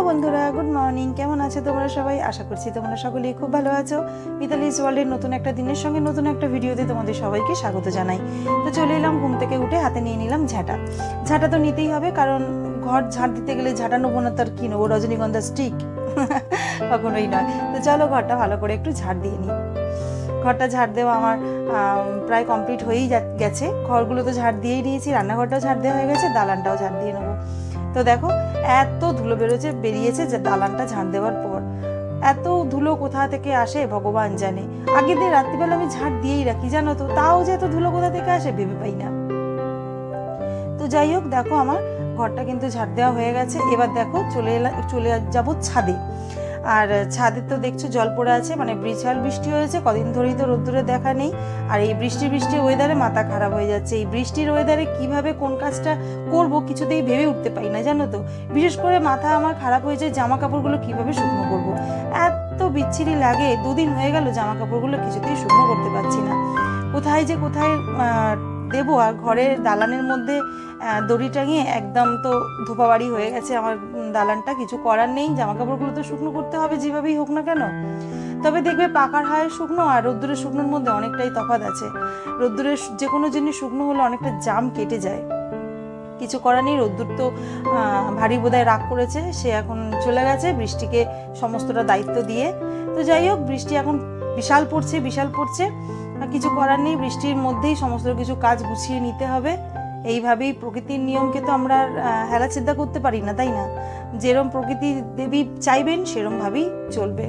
বন্ধুরা, good morning. কেমন আছো তোমরা সবাই? আশা করছি তোমরা সকলেই খুব ভালো আছো। মিতালিস ওয়ার্ল্ডের নতুন একটা দিনের সঙ্গে নতুন একটা ভিডিওতে তোমাদের সবাইকে স্বাগত জানাই। তো চলে এলাম ঘুম থেকে উঠে, হাতে নিয়ে নিলাম ঝাঁটা। ঝাঁটা তো নিতেই হবে, কারণ ঘর ঝাঁট দিতে গেলে ঝাঁটা নেবো না তার কি নেবো? রজনীগন্ধা স্টিক? কখনোই নয়। তো চলো ঘরটা ভালো করে একটু ঝাঁট দিয়ে নিই। ঘরটা ঝাড় দেওয়া আমার প্রায় কমপ্লিট হয়েই গেছে। ঘরগুলো তো ঝাড় দিয়েই দিয়েছি, রান্নাঘরটাও ঝাড় দেওয়া হয়ে গেছে, দালানটাও ঝাড় দিয়ে নেবো। তো দেখো এত ধুলো বেরিয়েছে যে দালানটা ঝাড় দেওয়ার পর। এত ধুলো কোথা থেকে আসে ভগবান জানে। আগের দিন রাত্রিবেলা আমি ঝাড় দিয়েই রাখি, জানো তো, তাও যে এত ধুলো কোথা থেকে আসে ভেবে পাই না। তো যাই হোক, দেখো আমার ঘরটা কিন্তু ঝাড় দেওয়া হয়ে গেছে। এবার দেখো চলে যাবো ছাদে। আর ছাদে তো দেখছো জল পড়ে আছে, মানে বিশাল বৃষ্টি হয়েছে কদিন ধরেই, তো রোদ্দুরে দেখা নেই। আর এই বৃষ্টির ওয়েদারে মাথা খারাপ হয়ে যাচ্ছে। এই বৃষ্টির ওয়েদারে কিভাবে কোন কাজটা করব কিছুতেই ভেবে উঠতে পারি না, জানো তো। বিশেষ করে মাথা আমার খারাপ হয়ে যায়, জামা কাপড়গুলো কিভাবে শুকনো করব। এত বিচ্ছিরি লাগে, দুদিন হয়ে গেল জামা কাপড়গুলো কিছুতেই শুকনো করতে পারছি না। কোথায় দেবো। আর ঘরের দালানের মধ্যে দড়ি টাঙিয়ে একদম তো ধোপাবাড়ি হয়ে গেছে আমার দালানটা। কিছু করার নেই, জামা কাপড়গুলো তো শুকনো করতে হবে যেভাবেই হোক না কেন। তবে দেখবে পাকার হায়ের শুকনো আর রোদ্দুরের শুকনোর মধ্যে অনেকটাই তফাৎ আছে। রোদ্দুরের যে কোনো জিনিস শুকনো হলে অনেকটা জাম কেটে যায়। কিছু করার নেই। রোদ্দুর তো ভারী বোধহয় রাগ করেছে, সে এখন চলে গেছে বৃষ্টিকে সমস্তটা দায়িত্ব দিয়ে। তো যাই হোক, বৃষ্টি এখন বিশাল পড়ছে। কিছু করার নেই, বৃষ্টির মধ্যেই সমস্ত কিছু কাজ গুছিয়ে নিতে হবে। এইভাবেই প্রকৃতির নিয়মকে তো আমরা হেলা চিন্তা করতে পারি না, তাই না? যেরম প্রকৃতি দেবী চাইবেন সেরম ভাবেই চলবে।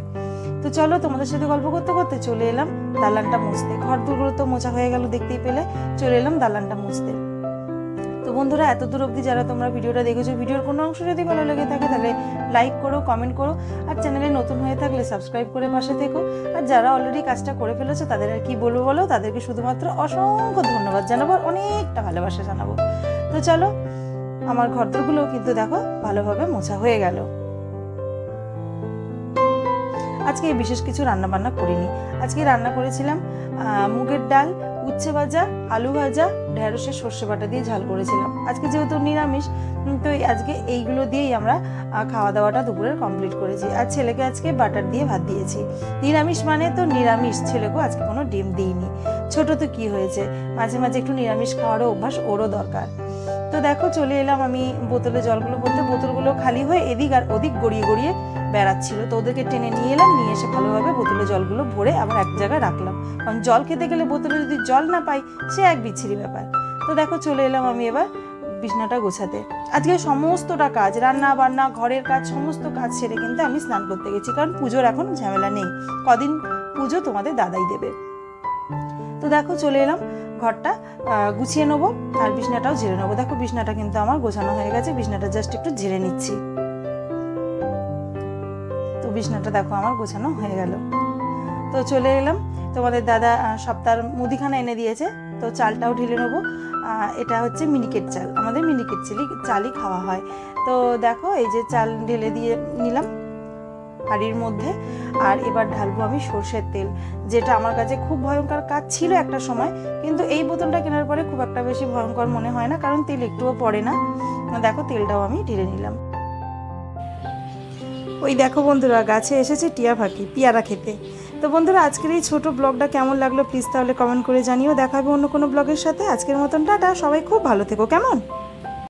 তো চলো তোমাদের সাথে গল্প করতে করতে চলে এলাম দালানটা মুছতে। ঘর দুগুলো তো মোছা হয়ে গেল দেখতেই পেলে, চলে এলাম দালানটা মুছতে। তো বন্ধুরা, এত দূর অবধি যারা তোমরা ভিডিওটা দেখেছো, ভিডিওর কোনো অংশ যদি ভালো লেগে থাকে তাহলে লাইক করো, কমেন্ট করো। আর চ্যানেলে নতুন হয়ে থাকলে সাবস্ক্রাইব করে পাশে থেকো। আর যারা অলরেডি কাজটা করে ফেলেছো তাদের আর কি বলবো বলো, তাদেরকে শুধুমাত্র অসংখ্য ধন্যবাদ জানাবো, আর অনেকটা ভালোবাসা জানাবো। তো চলো, আমার ঘরদোরগুলো কিন্তু দেখো ভালোভাবে মোছা হয়ে গেল। আজকে বিশেষ কিছু রান্না বান্না করিনি। আজকে রান্না করেছিলাম মুগের ডাল, উচ্ছে ভাজা, আলু ভাজা, ঢেঁড়সের সর্ষে বাটা দিয়ে ঝাল করেছিলাম। আজকে যেহেতু নিরামিষ, তো আজকে এইগুলো দিয়েই আমরা খাওয়া দাওয়াটা দুপুরের কমপ্লিট করেছি। আর ছেলেকে আজকে বাটার দিয়ে ভাত দিয়েছি। নিরামিষ মানে তো নিরামিষ, ছেলেকেও আজকে কোনো ডিম দিইনি। ছোট তো কি হয়েছে, মাঝে মাঝে একটু নিরামিষ খাওয়ারও অভ্যাস ওরও দরকার। তো দেখো চলে এলাম আমি বোতলে জলগুলো ভরতে। বোতলগুলো খালি হয়ে এদিক আর ওদিক গড়িয়ে বেড়াচ্ছিল, তো ওদেরকে টেনে নিয়ে এলাম, নিয়ে এসে ভালোভাবে বোতলে জলগুলো ভরে আবার এক জায়গায় রাখলাম। কারণ জল খেতে গেলে বোতলে যদি জল না পাই সে এক বিচ্ছিরি ব্যাপার। তো দেখো চলে এলাম আমি এবার বিছনাটা গোছাতে। আজকে সমস্তটা কাজ, রান্না বান্না, ঘরের কাজ, সমস্ত কাজ সেরে কিন্তু আমি স্নান করতে গেছি, কারণ পুজোর এখন ঝামেলা নেই। কদিন পুজো তোমাদের দাদাই দেবে। তো দেখো চলে এলাম, ঘরটা গুছিয়ে নেবো আর বিছনাটাও ঝেড়ে নেবো। দেখো বিছনাটা কিন্তু আমার গোছানো হয়ে গেছে, বিছনাটা জাস্ট একটু ঝেড়ে নিচ্ছি। তো বিছনাটা দেখো আমার গোছানো হয়ে গেল। তো চলে এলাম, তোমাদের দাদা সপ্তাহের মুদিখানা এনে দিয়েছে, তো চালটাও ঢেলে নেবো। এটা হচ্ছে মিনিকেট চাল, আমাদের মিনিকেট চালই খাওয়া হয়। তো দেখো এই যে চাল ঢেলে দিয়ে নিলাম হাঁড়ির মধ্যে। আর এবার ঢালবো আমি সর্ষের তেল, যেটা আমার কাছে খুব ভয়ঙ্কর কাজ ছিল একটা সময়, কিন্তু এই বোতলটা কেনার পরে খুব একটা বেশি ভয়ঙ্কর মনে হয় না, কারণ তেল একটুও পড়ে না। দেখো তেলটাও আমি ঢেলে নিলাম। ওই দেখো বন্ধুরা, গাছে এসেছে টিয়া পাখি পেয়ারা খেতে। তো বন্ধুরা, আজকের এই ছোট ব্লগটা কেমন লাগলো প্লিজ তাহলে কমেন্ট করে জানিও। দেখা হবে অন্য কোনো ব্লগের সাথে। আজকের মতন টাটা, সবাই খুব ভালো থেকো, কেমন?